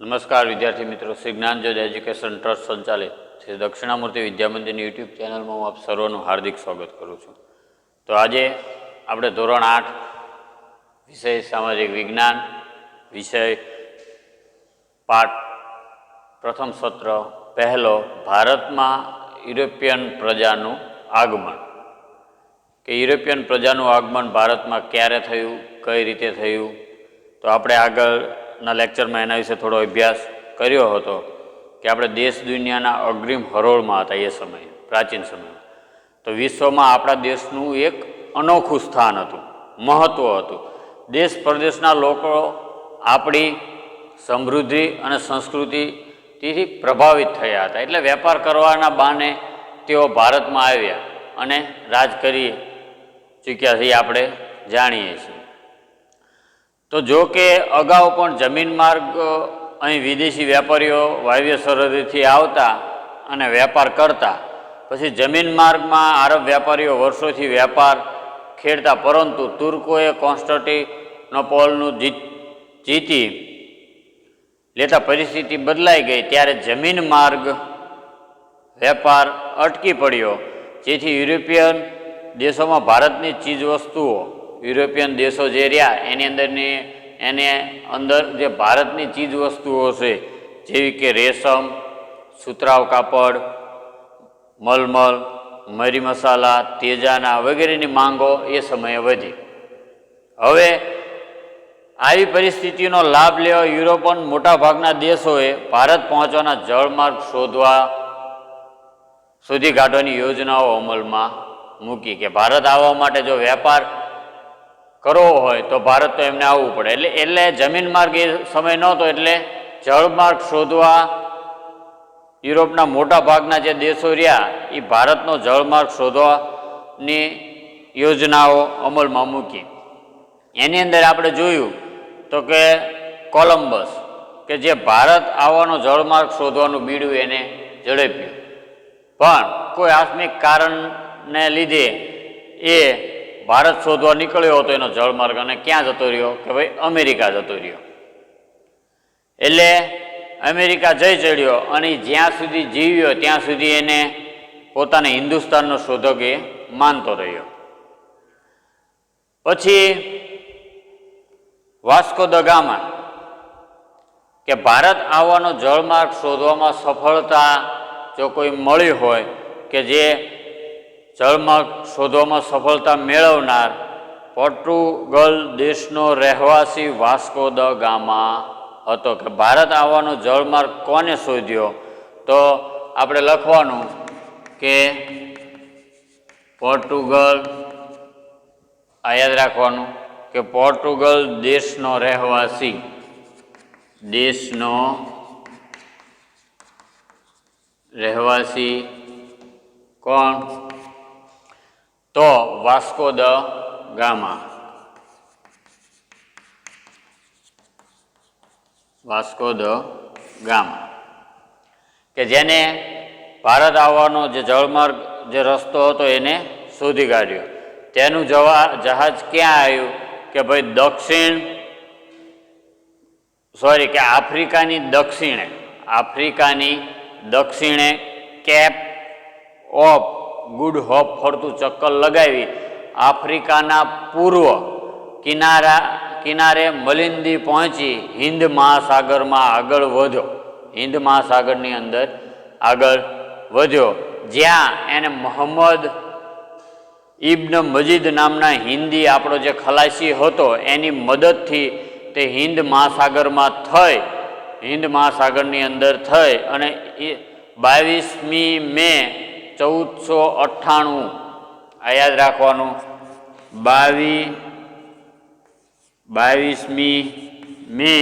નમસ્કાર વિદ્યાર્થી મિત્રો, શ્રી જ્ઞાનજ્યોત એજ્યુકેશન ટ્રસ્ટ સંચાલિત શ્રી દક્ષિણામૂર્તિ વિદ્યામંદિરની યુટ્યુબ ચેનલમાં હું આપ સર્વનું હાર્દિક સ્વાગત કરું છું. તો આજે આપણે ધોરણ 8 વિષય સામાજિક વિજ્ઞાન વિષય પાઠ પ્રથમ સત્ર પહેલો ભારતમાં યુરોપિયન પ્રજાનું આગમન કે યુરોપિયન પ્રજાનું આગમન ભારતમાં ક્યારે થયું, કઈ રીતે થયું, તો આપણે આગળના લેક્ચરમાં એના વિશે થોડો અભ્યાસ કર્યો હતો કે આપણે દેશ દુનિયાના અગ્રીમ હરોળમાં હતા એ સમયે, પ્રાચીન સમયમાં. તો વિશ્વમાં આપણા દેશનું એક અનોખું સ્થાન હતું, મહત્ત્વ હતું. દેશ પરદેશના લોકો આપણી સમૃદ્ધિ અને સંસ્કૃતિથી પ્રભાવિત થયા હતા. એટલે વેપાર કરવાના બહાને તેઓ ભારતમાં આવ્યા અને રાજ કરી ચૂક્યા છે, આપણે જાણીએ છીએ. તો જો કે અગાઉ પણ જમીન માર્ગ અહીં વિદેશી વેપારીઓ વાયવ્ય સરહદેથી આવતા અને વેપાર કરતા. પછી જમીન માર્ગમાં આરબ વેપારીઓ વર્ષોથી વેપાર ખેડતા, પરંતુ તુર્કોએ કોન્સ્ટન્ટિનોપોલનું જીતી લેતા પરિસ્થિતિ બદલાઈ ગઈ. ત્યારે જમીન માર્ગ વેપાર અટકી પડ્યો, જેથી યુરોપિયન દેશોમાં ભારતની ચીજવસ્તુઓ, યુરોપિયન દેશો જે રહ્યા એની અંદર જે ભારતની ચીજવસ્તુઓ છે, જેવી કે રેશમ, સુતરાઉ કાપડ, મલમલ, મરી મસાલા, તેજાના વગેરેની માંગો એ સમયે વધી. હવે આવી પરિસ્થિતિનો લાભ લેવા યુરોપન મોટાભાગના દેશોએ ભારત પહોંચવાના જળમાર્ગ શોધી કાઢવાની યોજનાઓ અમલમાં મૂકી કે ભારત આવવા માટે જો વેપાર કરવો હોય તો ભારત તો એમને આવવું પડે. એટલે જમીન માર્ગ એ સમય નહોતો, એટલે જળમાર્ગ શોધવા યુરોપના મોટા ભાગના જે દેશો રહ્યા એ ભારતનો જળમાર્ગ શોધવાની યોજનાઓ અમલમાં મૂકી. એની અંદર આપણે જોયું તો કે કોલંબસ કે જે ભારત આવવાનો જળમાર્ગ શોધવાનું બીડું એને ઝડપ્યું, પણ કોઈ આકસ્મિક કારણને લીધે એ ભારત શોધવા નીકળ્યો હતો એનો જળમાર્ગ, અને ક્યાં જતો રહ્યો કે ભાઈ અમેરિકા જતો રહ્યો. એટલે અમેરિકા જઈ ચડ્યો અને જ્યાં સુધી જીવ્યો ત્યાં સુધી એને પોતાને હિન્દુસ્તાનનો શોધક એ માનતો રહ્યો. પછી વાસ્કો દ ગામા કે ભારત આવવાનો જળમાર્ગ શોધવામાં સફળતા જો કોઈ મળી હોય, કે જે જળમાર્ગ શોધવામાં સફળતા મેળવનાર પોર્ટુગલ દેશનો રહેવાસી વાસ્કો દ ગામા હતો. કે ભારત આવવાનો જળમાર્ગ કોને શોધ્યો, તો આપણે લખવાનું કે પોર્ટુગલ, આ યાદ રાખવાનું કે પોર્ટુગલ દેશનો રહેવાસી કોણ, તો Vasco da gamma. Vasco da gamma કે જેને ભારત આવવાનો જે જળમાર્ગ જે રસ્તો હતો એને શોધી કાઢ્યો. તેનું જહાજ ક્યાં આવ્યું કે ભાઈ આફ્રિકાની દક્ષિણે કેપ ઓફ ગુડ હોપ ફરતું ચક્કર લગાવી આફ્રિકાના પૂર્વ કિનારે મલિંદી પહોંચી હિન્દ મહાસાગરમાં આગળ વધ્યો. હિન્દ મહાસાગરની અંદર આગળ વધ્યો, જ્યાં એને મોહમ્મદ ઇબ્ન મજીદ નામના હિન્દી આપણો જે ખલાસી હતો એની મદદથી તે હિન્દ મહાસાગરની અંદર થઈ અને 22મી મે 1498, આ યાદ રાખવાનું, 22મી મે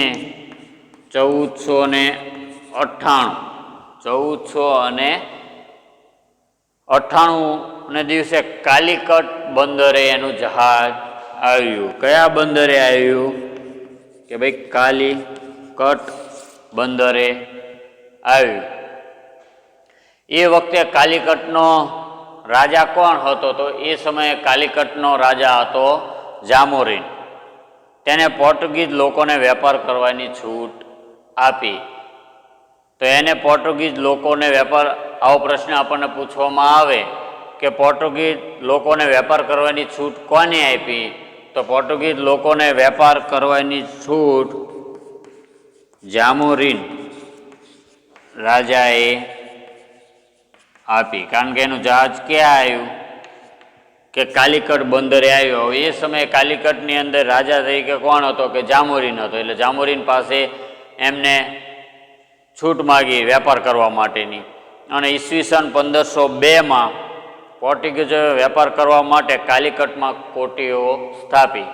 1498 દિવસે કાલિકટ બંદરે એનું જહાજ આવ્યું. કયા બંદરે આવ્યું કે ભાઈ કાલિકટ બંદરે આવ્યું. એ વખતે કાલિકટનો રાજા કોણ હતો, તો એ સમયે કાલિકટનો રાજા હતો જામોરીન. તેને પોર્ટુગીઝ લોકોને વેપાર કરવાની છૂટ આપી. તો એને પોર્ટુગીઝ લોકોને વેપાર, આવો પ્રશ્ન આપણને પૂછવામાં આવે કે પોર્ટુગીઝ લોકોને વેપાર કરવાની છૂટ કોને આપી? તો પોર્ટુગીઝ લોકોને વેપાર કરવાની છૂટ જામોરીન રાજાએ આપી. કારણ કે એનું જહાજ ક્યાં આવ્યું? કે કાલિકટ બંદરે આવ્યો. એ સમયે કાલિકટની અંદર રાજા તરીકે કોણ હતો? કે જામોરીન હતો. એટલે જામોરીન પાસે એમને છૂટ માગી વેપાર કરવા માટેની. અને ઈસવીસન 1502માં પોર્ટુગીઝોએ વેપાર કરવા માટે કાલિકટમાં કોઠીઓ સ્થાપી.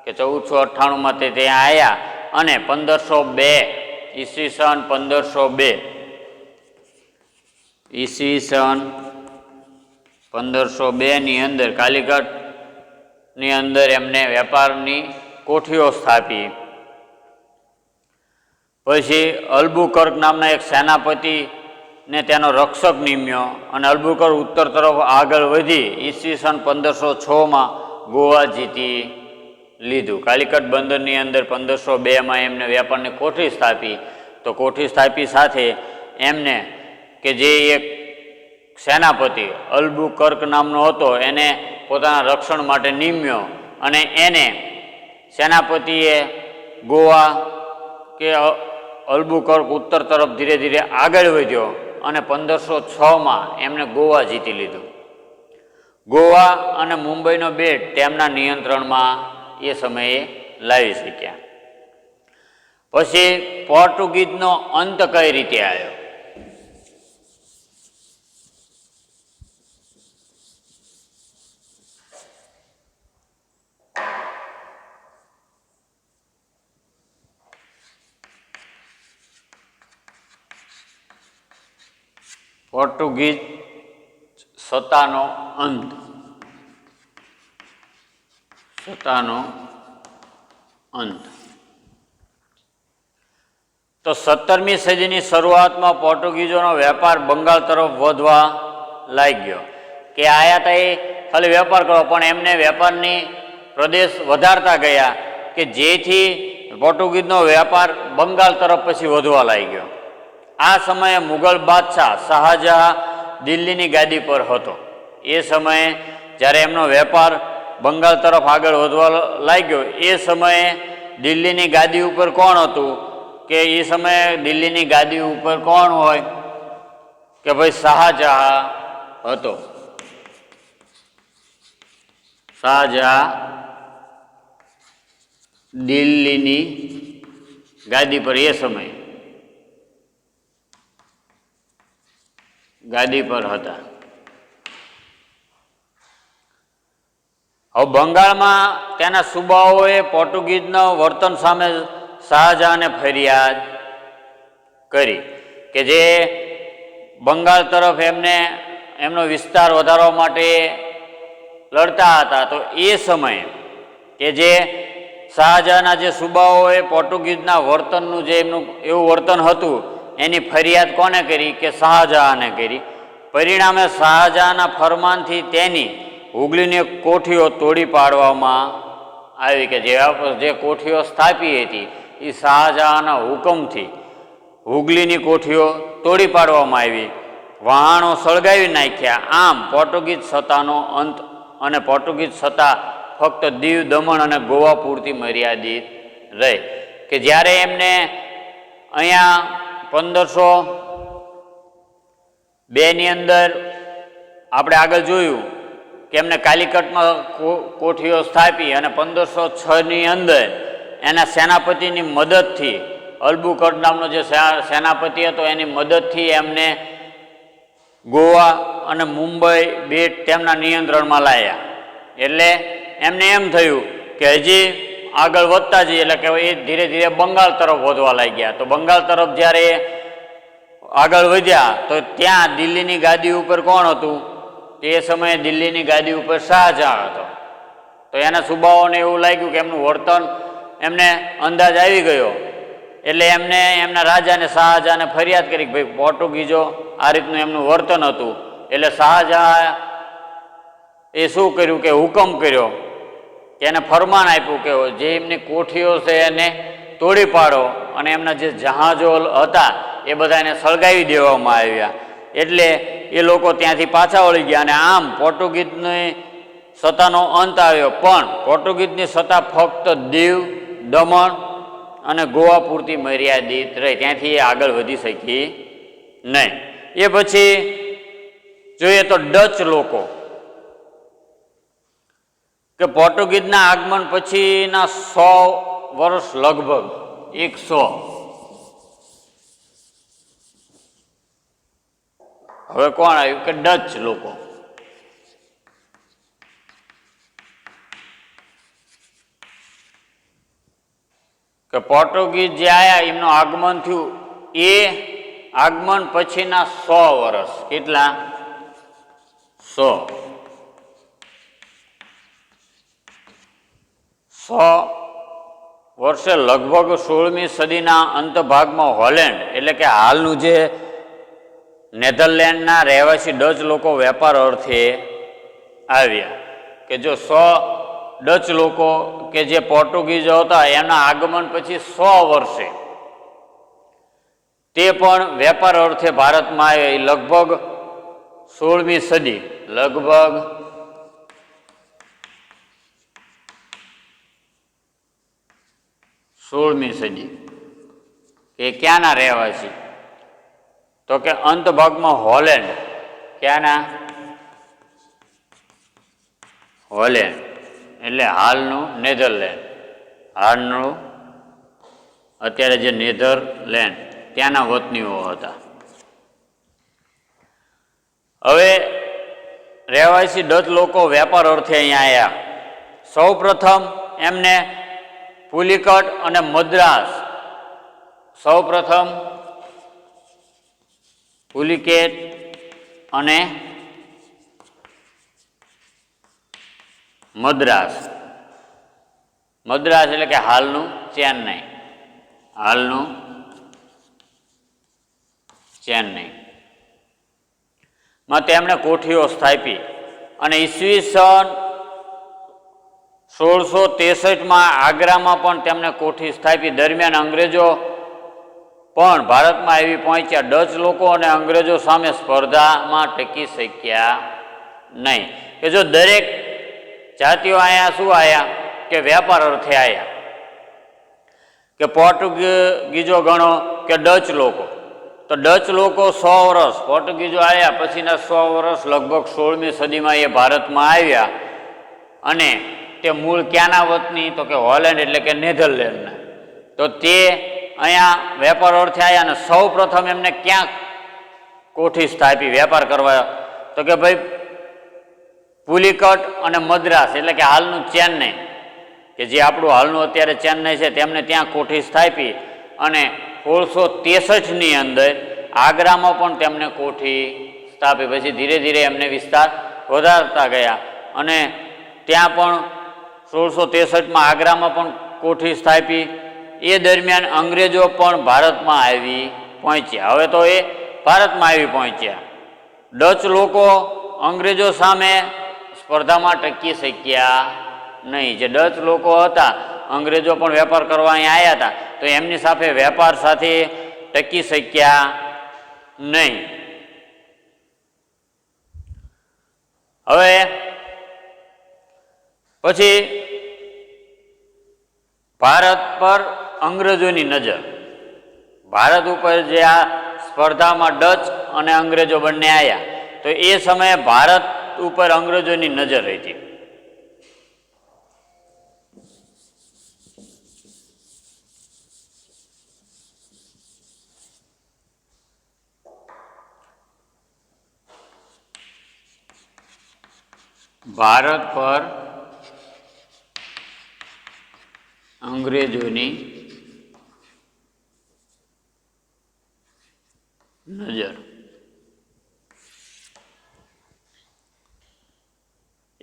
કે 1498માં તે ત્યાં આવ્યા અને 1502 ઈસવીસન 1502ની અંદર કાલિકટની અંદર એમને વેપારની કોઠીઓ સ્થાપી. પછી અલ્બુકર્ક નામના એક સેનાપતિને તેનો રક્ષક નિમ્યો અને અલ્બુકર્ક ઉત્તર તરફ આગળ વધી ઈસવીસન 1506માં ગોવા જીતી લીધું. કાલિકટ બંદરની અંદર 1502માં એમને વેપારની કોઠી સ્થાપી. તો કોઠી સ્થાપી સાથે એમને કે જે એક સેનાપતિ અલ્બુકર્ક નામનો હતો એને પોતાના રક્ષણ માટે નિમ્યો અને એને સેનાપતિએ ગોવા કે અલ્બુકર્ક ઉત્તર તરફ ધીરે ધીરે આગળ વધ્યો અને 1506માં એમને ગોવા જીતી લીધું. ગોવા અને મુંબઈનો બેટ તેમના નિયંત્રણમાં એ સમયે લાવી શક્યા. પછી પોર્ટુગીઝનો અંત કઈ રીતે આવ્યો? પોર્ટુગીઝ સત્તાનો અંત. તો 17મી સદીની શરૂઆતમાં પોર્ટુગીઝોનો વેપાર બંગાળ તરફ વધવા લાગ્યો. કે આયા તા એ ખાલી વેપાર કરો, પણ એમને વેપારની પ્રદેશ વધારતા ગયા કે જેથી પોર્ટુગીઝનો વેપાર બંગાળ તરફ પછી વધવા લાગ્યો. આ સમયે મુગલ બાદશાહ શાહજહાં દિલ્હીની ગાદી પર હતો. એ સમયે જ્યારે એમનો વેપાર બંગાળ તરફ આગળ વધવા લાગ્યો એ સમયે દિલ્હીની ગાદી ઉપર કોણ હતું? કે એ સમયે દિલ્હીની ગાદી ઉપર કોણ હોય? કે ભાઈ શાહજહાં હતો. શાહજહાં દિલ્હીની ગાદી પર એ સમયે ગાદી પર હતા. હવે બંગાળમાં તેના સુબાઓએ પોર્ટુગીઝના વર્તન સામે શાહજહાંને ફરિયાદ કરી કે જે બંગાળ તરફ એમનો વિસ્તાર વધારવા માટે લડતા હતા. તો એ સમયે કે જે શાહજહાંના જે સુબાઓએ પોર્ટુગીઝના વર્તનનું જે એમનું એવું વર્તન હતું એની ફરિયાદ કોને કરી? કે શાહજહાંને કરી. પરિણામે શાહજહાંના ફરમાનથી તેની હુગલીની કોઠીઓ તોડી પાડવામાં આવી. કે જે કોઠીઓ સ્થાપી હતી એ શાહજહાંના હુકમથી હુગલીની કોઠીઓ તોડી પાડવામાં આવી, વહાણો સળગાવી નાખ્યા. આમ પોર્ટુગીઝ સત્તાનો અંત અને પોર્ટુગીઝ સત્તા ફક્ત દીવ, દમણ અને ગોવા પૂરતી મર્યાદિત રહી. કે જ્યારે એમને અહીંયા 1502ની અંદર આપણે આગળ જોયું કે એમને કાલિકટમાં કોઠીઓ સ્થાપી અને 1506ની અંદર એના સેનાપતિની મદદથી અલ્બુકર્ક નામનો જે સેનાપતિ હતો એની મદદથી એમને ગોવા અને મુંબઈ બેટ તેમના નિયંત્રણમાં લાવ્યા. એટલે એમને એમ થયું કે હજી આગળ વધતા જઈએ એટલે કે એ ધીરે ધીરે બંગાળ તરફ વધવા લાગ્યા. તો બંગાળ તરફ જ્યારે આગળ વધ્યા તો ત્યાં દિલ્હીની ગાદી ઉપર કોણ હતું? તે સમયે દિલ્હીની ગાદી ઉપર શાહજહાં હતો. તો એના સુબાઓને એવું લાગ્યું કે એમનું વર્તન એમને અંદાજ આવી ગયો. એટલે એમને એમના રાજાને શાહજહાંને ફરિયાદ કરી કે ભાઈ પોર્ટુગીઝો આ રીતનું એમનું વર્તન હતું. એટલે શાહજહાં એ શું કર્યું કે હુકમ કર્યો કે એને ફરમાન આપ્યું કે જે એમની કોઠીઓ છે એને તોડી પાડો અને એમના જે જહાજો હતા એ બધાને સળગાવી દેવામાં આવ્યા. એટલે એ લોકો ત્યાંથી પાછા વળી ગયા અને આમ પોર્ટુગીઝની સત્તાનો અંત આવ્યો. પણ પોર્ટુગીઝની સત્તા ફક્ત દીવ, દમણ અને ગોવા પૂરતી મર્યાદિત રહી, ત્યાંથી એ આગળ વધી શકી નહીં. એ પછી જોઈએ તો ડચ લોકો, કે પોર્ટુગીઝના આગમન પછીના 100 વર્ષ, લગભગ 100, હવે કોણ આવ્યું કે ડચ લોકો. કે પોર્ટુગીઝ જે આવ્યા એમનું આગમન થયું, એ આગમન પછીના 100 વર્ષ, કેટલા? 100 વર્ષે લગભગ 16મી સદીના અંત ભાગમાં હોલેન્ડ એટલે કે હાલનું જે નેધરલેન્ડના રહેવાસી ડચ લોકો વેપાર અર્થે આવ્યા. કે જો 100 ડચ લોકો કે જે પોર્ટુગીઝો હતા એના આગમન પછી 100 વર્ષે તે પણ વેપાર અર્થે ભારતમાં આવ્યા. લગભગ 16મી સદી, લગભગ 16મી સદી. એ ક્યાંના રહેવાસી? તો કે અંત ભાગમાં હોલેન્ડ. ક્યાંના? હોલેન્ડ એટલે હાલનું નેધરલેન્ડ, હાલનું અત્યારે જે નેધરલેન્ડ, ત્યાંના વતનીઓ હતા. હવે રહેવાસી ડચ લોકો વેપાર અર્થે અહીંયા આવ્યા. સૌ પ્રથમ એમને પુલિકટ અને મદ્રાસ, સૌ પ્રથમ પુલિકેટ અને મદ્રાસ. મદ્રાસ એટલે કે હાલનું ચેન્નઈ, હાલનું ચેન્નઈ માં તેમણે કોઠીઓ સ્થાપી અને ઈસવીસન 1663માં આગ્રામાં પણ તેમણે કોઠી સ્થાપી. દરમિયાન અંગ્રેજો પણ ભારતમાં આવી પહોંચ્યા. ડચ લોકો અને અંગ્રેજો સામે સ્પર્ધામાં ટકી શક્યા નહીં. કે જો દરેક જાતિઓ અહીંયા શું આવ્યા કે વેપાર અર્થે આવ્યા. કે પોર્ટુગીઝો ગણો કે ડચ લોકો, તો ડચ લોકો 100 વર્ષ, પોર્ટુગીઝો આવ્યા પછીના 100 વર્ષ લગભગ 16મી સદીમાં એ ભારતમાં આવ્યા. અને તે મૂળ ક્યાંના વતની? તો કે હોલેન્ડ એટલે કે નેધરલેન્ડના. તો તે અહીંયા વેપાર અર્થે આવ્યા અને સૌ પ્રથમ એમને ક્યાં કોઠી સ્થાપી વેપાર કરવા? તો કે ભાઈ પુલિકટ અને મદ્રાસ એટલે કે હાલનું ચેન્નઈ, કે જે આપણું હાલનું અત્યારે ચેન્નઈ છે, તેમને ત્યાં કોઠી સ્થાપી. અને 1663ની અંદર આગ્રામાં પણ તેમને કોઠી સ્થાપી. પછી ધીરે ધીરે એમને વિસ્તાર વધારતા ગયા અને ત્યાં પણ 1663માં આગ્રામાં પણ કોઠી સ્થાપી. એ દરમિયાન અંગ્રેજો પણ ભારતમાં આવી પહોંચ્યા. હવે તો એ ભારતમાં આવી પહોંચ્યા. ડચ લોકો અંગ્રેજો સામે સ્પર્ધામાં ટકી શક્યા નહીં. જે ડચ લોકો હતા, અંગ્રેજો પણ વેપાર કરવા અહીંયા આવ્યા હતા, તો એમની સાથે વેપાર સાથે ટકી શક્યા નહીં. હવે પછી ભારત પર અંગ્રેજોની નજર, ભારત ઉપર જે આ સ્પર્ધામાં ડચ અને અંગ્રેજો બંને આવ્યા, તો એ સમયે ભારત ઉપર અંગ્રેજોની નજર હતી. ભારત પર અંગ્રેજોની નજર.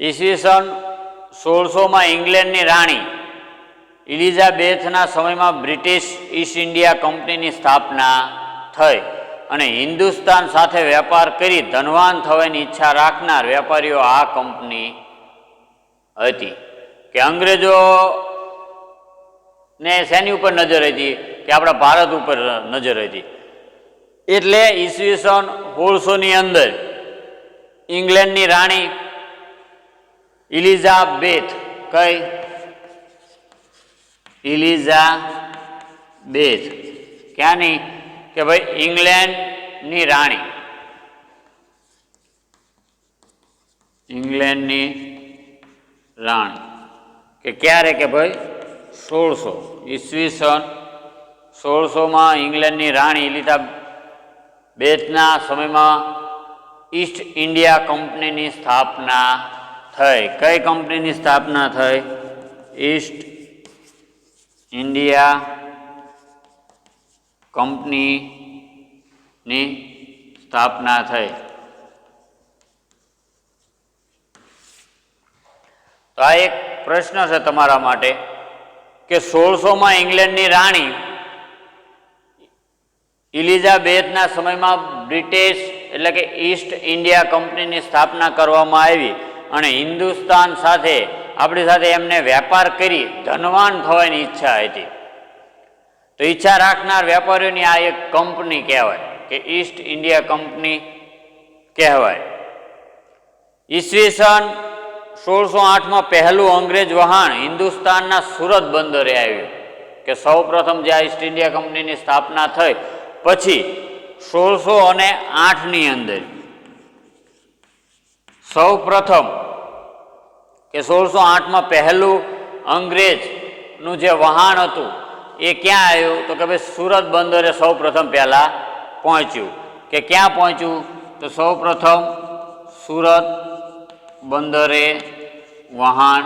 ઈસવીસન 1600માં ઇંગ્લેન્ડની રાણી એલિઝાબેથના સમયમાં બ્રિટિશ ઈસ્ટ ઇન્ડિયા કંપનીની સ્થાપના થઈ અને હિન્દુસ્તાન સાથે વેપાર કરી ધનવાન થવાની ઈચ્છા રાખનાર વેપારીઓ આ કંપની હતી. કે અંગ્રેજો ને શેની ઉપર નજર હતી? કે આપણા ભારત ઉપર નજર હતી. એટલે ઈસવીસન 1600ની અંદર ઇંગ્લેન્ડની રાણી ઇલિઝાબેથ, કઈ? ઇલિઝાબેથ ક્યાંની? કે ભાઈ ઇંગ્લેન્ડની રાણી, ઇંગ્લેન્ડની રાણી કે ક્યારે? કે ભાઈ 1600, ઈસવીસન 1600માં ઇંગ્લેન્ડની રાણી ઇલિઝાબેથના સમયમાં ઈસ્ટ ઇન્ડિયા કંપનીની સ્થાપના થઈ. કઈ કંપનીની સ્થાપના થઈ? ઈસ્ટ ઇન્ડિયા કંપનીની સ્થાપના થઈ. તો આ એક પ્રશ્ન છે તમારા માટે કે 1600માં ઇંગ્લેન્ડની રાણી ઇલિઝાબેથના સમયમાં બ્રિટિશ એટલે કે ઈસ્ટ ઇન્ડિયા કંપનીની સ્થાપના કરવામાં આવી અને હિન્દુસ્તાન સાથે આપણી સાથે એમને વેપાર કરી ધનવાન થવાની ઈચ્છા હતી. તો ઈચ્છા રાખનાર વેપારીઓની આ એક કંપની કહેવાય કે ઈસ્ટ ઇન્ડિયા કંપની કહેવાય. ઈસવીસન 1608માં પહેલું અંગ્રેજ વહાણ હિન્દુસ્તાનના સુરત બંદરે આવ્યું કે સૌ પ્રથમ જ્યાં ઈસ્ટ ઇન્ડિયા કંપનીની સ્થાપના થઈ પછી 1608ની અંદર સૌ પ્રથમ કે 1608માં પહેલું અંગ્રેજનું જે વહાણ હતું એ ક્યાં આવ્યું? તો કે ભાઈ સુરત બંદરે સૌ પ્રથમ પહેલા પહોંચ્યું. કે ક્યાં પહોંચ્યું? તો સૌ પ્રથમ સુરત બંદરે વહાણ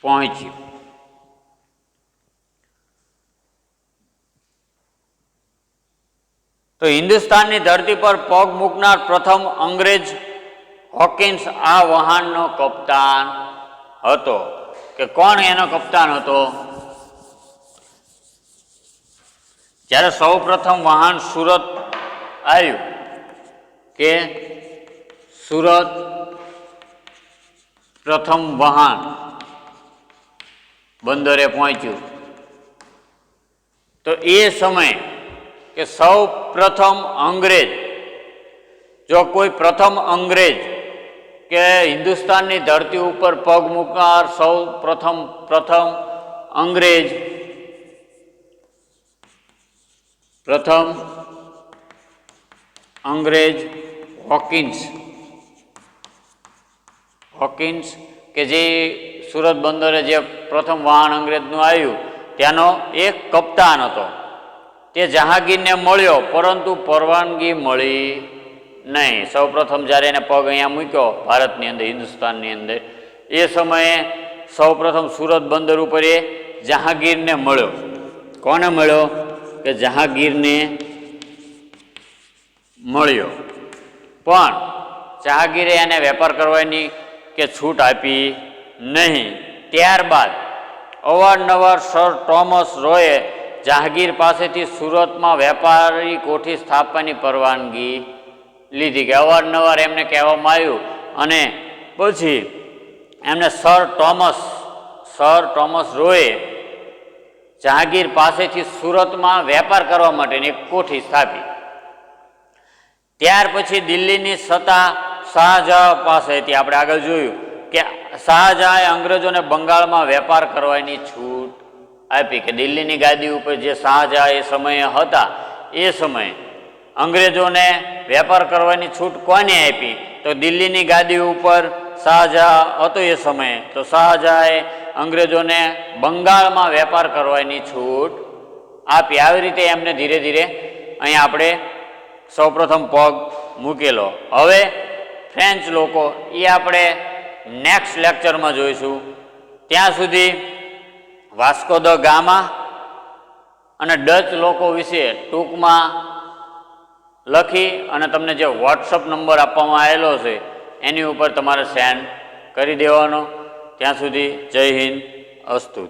પહોંચ્યું. તો હિન્દુસ્તાનની ધરતી પર પગ મૂકનાર પ્રથમ અંગ્રેજ હોકિન્સ આ વહાણનો કપ્તાન હતો. કે કોણ એનો કપ્તાન હતો? જ્યારે સૌ પ્રથમ વહાણ સુરત આવ્યું કે સુરત પ્રથમ વહાણ બંદરે પહોંચ્યું તો એ સમયે કે સૌ પ્રથમ અંગ્રેજ, જો કોઈ પ્રથમ અંગ્રેજ કે હિન્દુસ્તાનની ધરતી ઉપર પગ મૂકનાર સૌ પ્રથમ અંગ્રેજ હોકિન્સ કે જે સુરત બંદરે જે પ્રથમ વહાણ અંગ્રેજનું આવ્યું ત્યાંનો એક કપ્તાન હતો. તે જહાંગીરને મળ્યો પરંતુ પરવાનગી મળી નહીં. સૌ પ્રથમ જ્યારે એને પગ અહીંયા મૂક્યો ભારતની અંદર, હિન્દુસ્તાનની અંદર, એ સમયે સૌ પ્રથમ સુરત બંદર ઉપર એ જહાંગીરને મળ્યો. કોને મળ્યો? કે જહાંગીરને મળ્યો. પણ જહાંગીરે એને વેપાર કરવાની કે છૂટ આપી નહીં. ત્યારબાદ અવારનવાર સર થોમસ રોયે જહાંગીર પાસેથી સુરતમાં વેપારી કોઠી સ્થાપવાની પરવાનગી લીધી. કે અવારનવાર એમને કહેવામાં આવ્યું અને પછી એમને સર થોમસ રોયે જહાંગીર પાસેથી સુરતમાં વેપાર કરવા માટેની એક કોઠી સ્થાપી. ત્યાર પછી દિલ્હીની સત્તા શાહજહાં પાસે હતી. આપણે આગળ જોયું કે શાહજહાંએ અંગ્રેજોને બંગાળમાં વેપાર કરવાની છૂટ આપી. કે દિલ્હીની ગાદી ઉપર જે શાહજહાં એ સમયે હતા એ સમયે અંગ્રેજોને વેપાર કરવાની છૂટ કોને આપી? તો દિલ્હીની ગાદી ઉપર શાહજહાં હતો એ સમયે. તો શાહજહાંએ અંગ્રેજોને બંગાળમાં વેપાર કરવાની છૂટ આપી. આવી રીતે એમને ધીરે ધીરે અહીં આપણે સૌપ્રથમ પગ મૂકેલો. હવે ફ્રેન્ચ લોકો એ આપણે નેક્સ્ટ લેક્ચરમાં જોઈશું. ત્યાં સુધી વાસ્કો દ ગામા અને ડચ લોકો વિશે ટૂંકમાં લખી અને તમને જે વોટ્સઅપ નંબર આપવામાં આવેલો છે એની ઉપર તમારે સેન્ડ કરી દેવાનો. ત્યાં સુધી જય હિન્દ, અસ્તુ.